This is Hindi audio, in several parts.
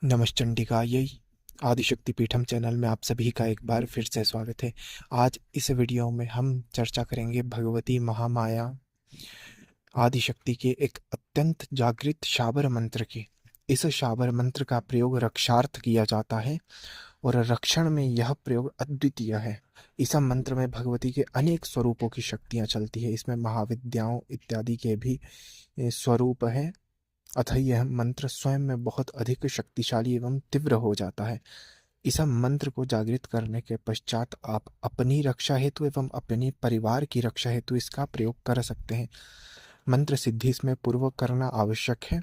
नमश्चंडिकायै आदिशक्ति पीठम चैनल में आप सभी का एक बार फिर से स्वागत है। आज इस वीडियो में हम चर्चा करेंगे भगवती महामाया आदिशक्ति के एक अत्यंत जागृत शाबर मंत्र की। इस शाबर मंत्र का प्रयोग रक्षार्थ किया जाता है और रक्षण में यह प्रयोग अद्वितीय है। इस मंत्र में भगवती के अनेक स्वरूपों की शक्तियाँ चलती है। इसमें महाविद्याओं इत्यादि के भी स्वरूप हैं, अतः यह मंत्र स्वयं में बहुत अधिक शक्तिशाली एवं तीव्र हो जाता है। इस मंत्र को जागृत करने के पश्चात आप अपनी रक्षा हेतु एवं अपने परिवार की रक्षा हेतु इसका प्रयोग कर सकते हैं। मंत्र सिद्धि इसमें पूर्वक करना आवश्यक है।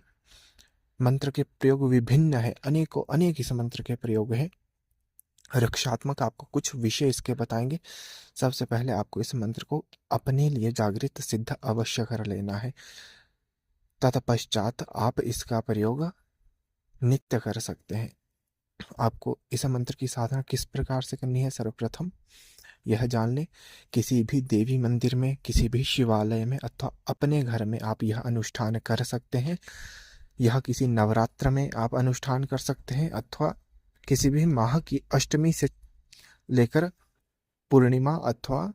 मंत्र के प्रयोग विभिन्न है, अनेक इस मंत्र के प्रयोग है। रक्षात्मक आपको कुछ विषय इसके बताएंगे। सबसे पहले आपको इस मंत्र को अपने लिए जागृत सिद्ध अवश्य कर लेना है। तत्पश्चात आप इसका प्रयोग नित्य कर सकते हैं। आपको इस मंत्र की साधना किस प्रकार से करनी है, सर्वप्रथम यह जान लें। किसी भी देवी मंदिर में, किसी भी शिवालय में अथवा अपने घर में आप यह अनुष्ठान कर सकते हैं। यह किसी नवरात्र में आप अनुष्ठान कर सकते हैं अथवा किसी भी माह की अष्टमी से लेकर पूर्णिमा अथवा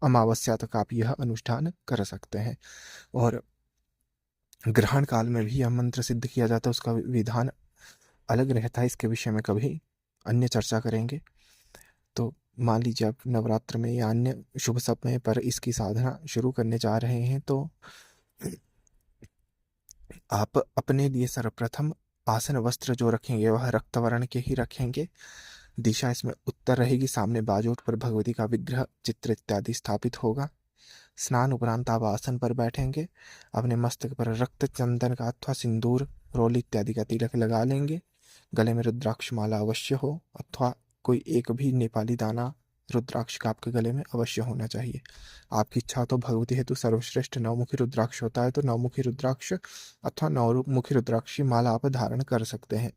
अमावस्या तक आप यह अनुष्ठान कर सकते हैं। और ग्रहण काल में भी यह मंत्र सिद्ध किया जाता है, उसका विधान अलग रहता है। इसके विषय में कभी अन्य चर्चा करेंगे। तो मान लीजिए आप नवरात्र में या अन्य शुभ समय पर इसकी साधना शुरू करने जा रहे हैं, तो आप अपने लिए सर्वप्रथम आसन वस्त्र जो रखेंगे वह रक्त वर्ण के ही रखेंगे। दिशा इसमें उत्तर रहेगी। सामने बाजूट पर भगवती का विग्रह, चित्र इत्यादि स्थापित होगा। स्नान उपरांत आप आसन पर बैठेंगे। अपने मस्तक पर रक्त चंदन का अथवा सिंदूर, रोल इत्यादि का तिलक लगा लेंगे। गले में रुद्राक्ष माला अवश्य हो अथवा कोई एक भी नेपाली दाना रुद्राक्ष का आपके गले में अवश्य होना चाहिए। आपकी इच्छा तो भगवती हेतु सर्वश्रेष्ठ नवमुखी रुद्राक्ष होता है, तो नवमुखी रुद्राक्ष अथवा नवमुखी रुद्राक्ष की माला आप धारण कर सकते हैं।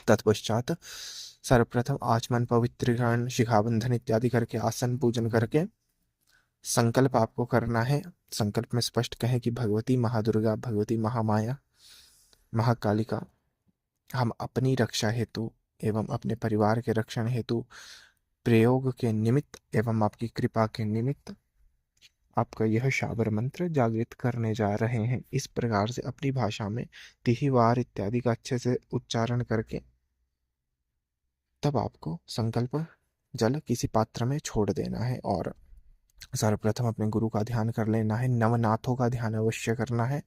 तत्पश्चात सर्वप्रथम आचमन, पवित्रीकरण, शिखाबंधन इत्यादि करके आसन पूजन करके संकल्प आपको करना है। संकल्प में स्पष्ट कहें कि भगवती महादुर्गा, भगवती महामाया, महाकालिका, हम अपनी रक्षा हेतु एवं अपने परिवार के रक्षण हेतु प्रयोग के निमित्त एवं आपकी कृपा के निमित्त आपका यह शाबर मंत्र जागृत करने जा रहे हैं। इस प्रकार से अपनी भाषा में तिहिवार इत्यादि का अच्छे से उच्चारण करके तब आपको संकल्प जल किसी पात्र में छोड़ देना है और सर्वप्रथम अपने गुरु का ध्यान कर लेना है। नवनाथों का ध्यान अवश्य करना है।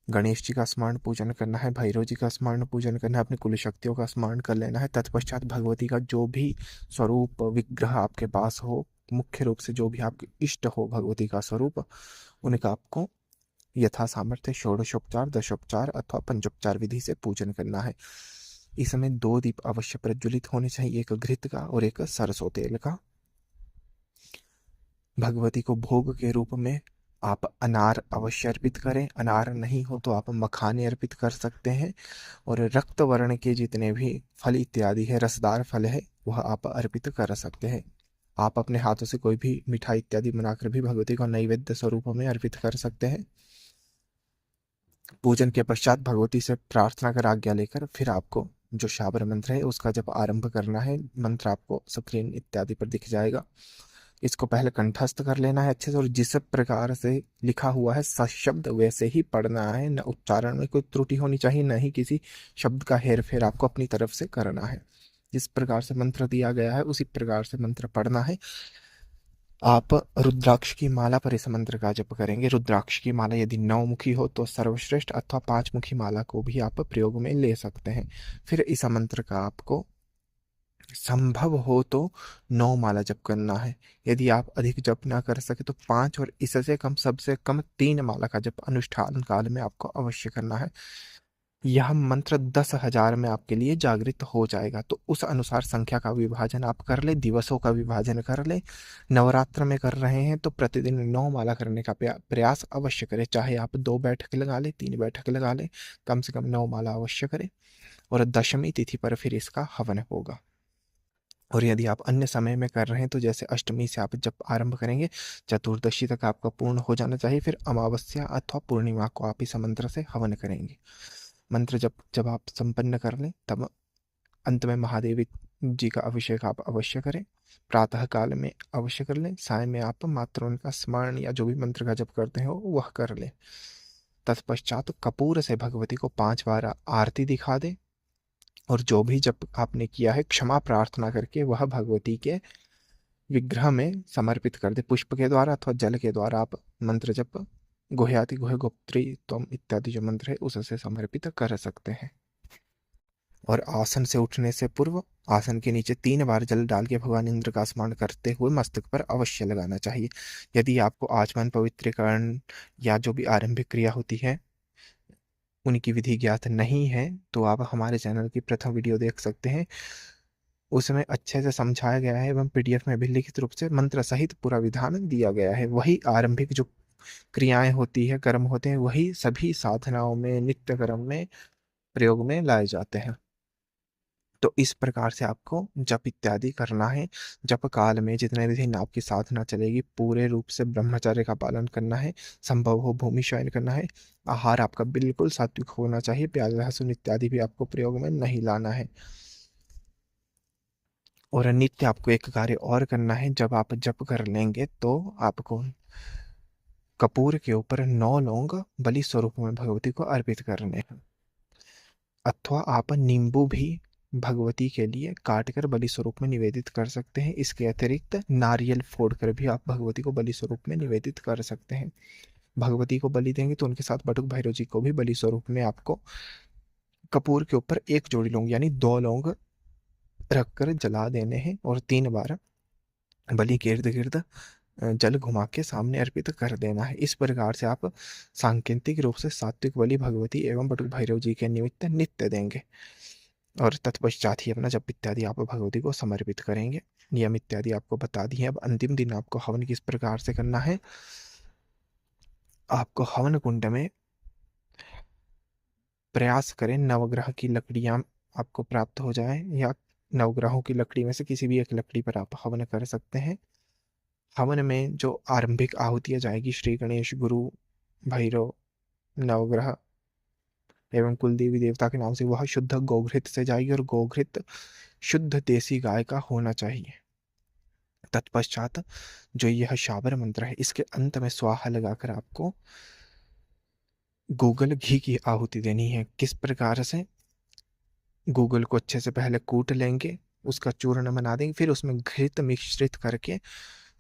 गणेश जी का स्मरण पूजन करना है, भैरव जी का स्मरण पूजन करना है, अपनी कुल शक्तियों का स्मरण कर लेना है। तत्पश्चात भगवती का जो भी स्वरूप विग्रह आपके पास हो, मुख्य रूप से जो भी आपके इष्ट हो भगवती का स्वरूप, उनका आपको यथा सामर्थ्य षोडशोपचार, दशोपचार अथवा पंचोपचार विधि से पूजन करना है। इस समय 2 दीप अवश्य प्रज्वलित होने चाहिए, एक घृत का और एक सरसों तेल का। भगवती को भोग के रूप में आप अनार अवश्य अर्पित करें। अनार नहीं हो तो आप मखाने अर्पित कर सकते हैं। और रक्त वर्ण के जितने भी फल इत्यादि है, रसदार फल है, वह आप अर्पित कर सकते हैं। आप अपने हाथों से कोई भी मिठाई इत्यादि बनाकर भी भगवती को नैवेद्य स्वरूप में अर्पित कर सकते हैं। पूजन के पश्चात भगवती से प्रार्थना कर आज्ञा लेकर फिर आपको जो शाबर मंत्र है उसका जब आरंभ करना है। मंत्र आपको स्क्रीन इत्यादि पर दिख जाएगा। इसको पहले कंठस्थ कर लेना है अच्छे से, और जिस प्रकार से लिखा हुआ है सशब्द वैसे ही पढ़ना है। न उच्चारण में कोई त्रुटि होनी चाहिए, न ही किसी शब्द का हेर फेर आपको अपनी तरफ से करना है। जिस प्रकार से मंत्र दिया गया है उसी प्रकार से मंत्र पढ़ना है। आप रुद्राक्ष की माला पर इस मंत्र का जप करेंगे। रुद्राक्ष की माला यदि 9 मुखी हो तो सर्वश्रेष्ठ अथवा 5 मुखी माला को भी आप प्रयोग में ले सकते हैं। फिर इस मंत्र का आपको संभव हो तो 9 माला जप करना है। यदि आप अधिक जप ना कर सके तो 5 और इससे कम सबसे कम 3 माला का जप अनुष्ठान काल में आपको अवश्य करना है। यह मंत्र 10,000 में आपके लिए जागृत हो जाएगा। तो उस अनुसार संख्या का विभाजन आप कर ले, दिवसों का विभाजन कर ले। नवरात्र में कर रहे हैं तो प्रतिदिन 9 माला करने का प्रयास अवश्य करें। चाहे आप 2 बैठक लगा ले, 3 बैठक लगा ले, कम से कम 9 माला अवश्य करें। और दशमी तिथि पर फिर इसका हवन होगा। और यदि आप अन्य समय में कर रहे हैं तो जैसे अष्टमी से आप जब आरंभ करेंगे, चतुर्दशी तक आपका पूर्ण हो जाना चाहिए। फिर अमावस्या अथवा पूर्णिमा को आप इस मंत्र से हवन करेंगे। मंत्र जब जब आप संपन्न कर लें तब अंत में महादेव जी का अभिषेक आप अवश्य करें। प्रातः काल में अवश्य कर लें। साय में आप मात्र उनका स्मरण या जो भी मंत्र का जप करते हो वह कर लें। तत्पश्चात कपूर से भगवती को 5 बार आरती दिखा दें और जो भी जप आपने किया है क्षमा प्रार्थना करके वह भगवती के विग्रह में समर्पित कर दे। पुष्प के द्वारा अथवा जल के द्वारा आप मंत्र जप गुह्याति गुह्य गोप्त्री त्वम इत्यादि जो मंत्र है उससे समर्पित कर सकते हैं। और आसन से उठने से पूर्व आसन के नीचे 3 बार जल डाल के भगवान इंद्र का स्मरण करते हुए मस्तक पर अवश्य लगाना चाहिए। यदि आपको आचमन पवित्रीकरण या जो भी आरंभिक क्रिया होती है उनकी विधि ज्ञात नहीं है तो आप हमारे चैनल की प्रथम वीडियो देख सकते हैं। उसमें अच्छे से समझाया गया है एवं पीडीएफ में भी लिखित रूप से मंत्र सहित पूरा विधान दिया गया है। वही आरंभिक जो क्रियाएं होती है, कर्म होते हैं, वही सभी साधनाओं में, नित्य कर्म में प्रयोग में लाए जाते हैं। तो इस प्रकार से आपको जप इत्यादि करना है। जप काल में जितने भी दिन आपकी साधना चलेगी पूरे रूप से ब्रह्मचर्य का पालन करना है। संभव हो भूमि शयन करना है। आहार आपका बिल्कुल सात्विक होना चाहिए। प्याज लहसुन इत्यादि भी आपको प्रयोग में नहीं लाना है। और नित्य आपको एक कार्य और करना है। जब आप जप कर लेंगे तो आपको कपूर के ऊपर 9 लौंग बलि स्वरूप में भगवती को अर्पित करने हैं। अथवा आप नींबू भी भगवती के लिए काटकर बलि स्वरूप में निवेदित कर सकते हैं। इसके अतिरिक्त नारियल फोड़कर भी आप भगवती को बलि स्वरूप में निवेदित कर सकते हैं। भगवती को बलि देंगे तो उनके साथ बटुक भैरव जी को भी बलि स्वरूप में आपको कपूर के ऊपर 1 जोड़ी लौंग यानी 2 लौंग रखकर जला देने हैं और 3 बार बलि के इर्द गिर्द जल घुमा के सामने अर्पित कर देना है। इस प्रकार से आप सांकेतिक रूप से सात्विक बलि भगवती एवं बटुक भैरव जी के निमित्त नित्य देंगे और तत्पश्चात ही अपना जप इत्यादि आप भगवती को समर्पित करेंगे। नियम इत्यादि आपको बता दिए। अब अंतिम दिन आपको हवन किस प्रकार से करना है। आपको हवन कुंड में प्रयास करें नवग्रह की लकड़ियां आपको प्राप्त हो जाए या नवग्रहों की लकड़ी में से किसी भी एक लकड़ी पर आप हवन कर सकते हैं। हवन में जो आरंभिक आहुतियां जाएगी श्री गणेश, गुरु, भैरव, नवग्रह एवं कुल देवी देवता के नाम से वह शुद्ध गोघृत से जाएगी और गोघृत शुद्ध देसी गाय का होना चाहिए। तत्पश्चात जो यह शाबर मंत्र है इसके अंत में स्वाहा लगाकर आपको गूगल घी की आहुति देनी है। किस प्रकार से। गूगल को अच्छे से पहले कूट लेंगे, उसका चूर्ण बना देंगे, फिर उसमें घृत मिश्रित करके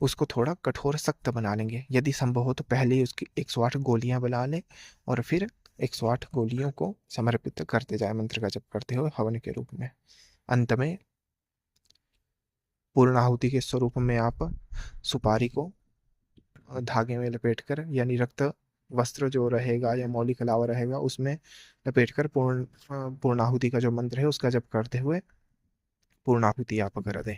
उसको थोड़ा कठोर सख्त बना लेंगे। यदि संभव हो तो पहले ही उसकी 108 गोलियां बना लें और फिर 108 गोलियों को समर्पित करते जाए मंत्र का जप करते हुए हवन के रूप में। अंत में पूर्णाहुति के स्वरूप में आप सुपारी को धागे में लपेटकर यानी रक्त वस्त्र जो रहेगा या मौलिक अलावा रहेगा उसमें लपेटकर पूर्णाहुति का जो मंत्र है उसका जप करते हुए पूर्णाहुति आप कर दें।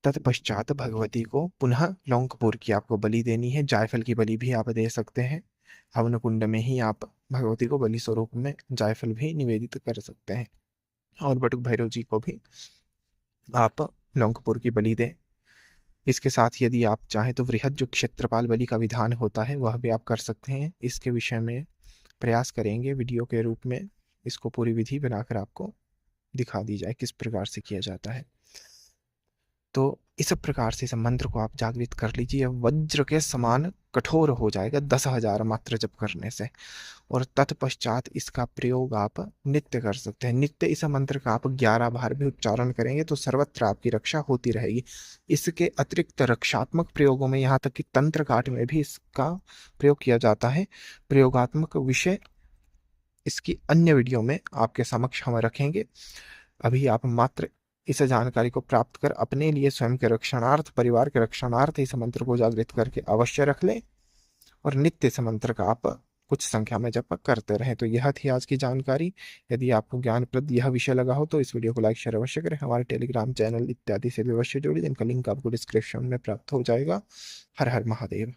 तत्पश्चात भगवती को पुनः लौंग कपूर की आपको बलि देनी है। जायफल की बलि भी आप दे सकते हैं। हवन कुंड में ही आप भगवती को बलि स्वरूप में जायफल भी निवेदित कर सकते हैं और बटुक भैरव जी को भी आप लौंग कपूर की बलि दें। इसके साथ यदि आप चाहें तो वृहद जो क्षेत्रपाल बलि का विधान होता है वह भी आप कर सकते हैं। इसके विषय में प्रयास करेंगे वीडियो के रूप में इसको पूरी विधि बनाकर आपको दिखा दी जाए किस प्रकार से किया जाता है। तो इस प्रकार से इस मंत्र को आप जागृत कर लीजिए। वज्र के समान कठोर हो जाएगा 10,000 मात्र जप करने से। और तत्पश्चात इसका प्रयोग आप नित्य कर सकते हैं। नित्य इस मंत्र का आप 11 बार भी उच्चारण करेंगे तो सर्वत्र आपकी रक्षा होती रहेगी। इसके अतिरिक्त रक्षात्मक प्रयोगों में यहाँ तक कि तंत्र काट में भी इसका प्रयोग किया जाता है। प्रयोगात्मक विषय इसकी अन्य वीडियो में आपके समक्ष हम रखेंगे। अभी आप मात्र इस जानकारी को प्राप्त कर अपने लिए स्वयं के रक्षणार्थ, परिवार के रक्षणार्थ इस मंत्र को जागृत करके अवश्य रख लें और नित्य इस मंत्र का आप कुछ संख्या में जप करते रहें। तो यह थी आज की जानकारी। यदि आपको ज्ञानप्रद यह विषय लगा हो तो इस वीडियो को लाइक शेयर अवश्य करें। हमारे टेलीग्राम चैनल इत्यादि से भी अवश्य जुड़िए जिनका लिंक आपको डिस्क्रिप्शन में प्राप्त हो जाएगा। हर हर महादेव।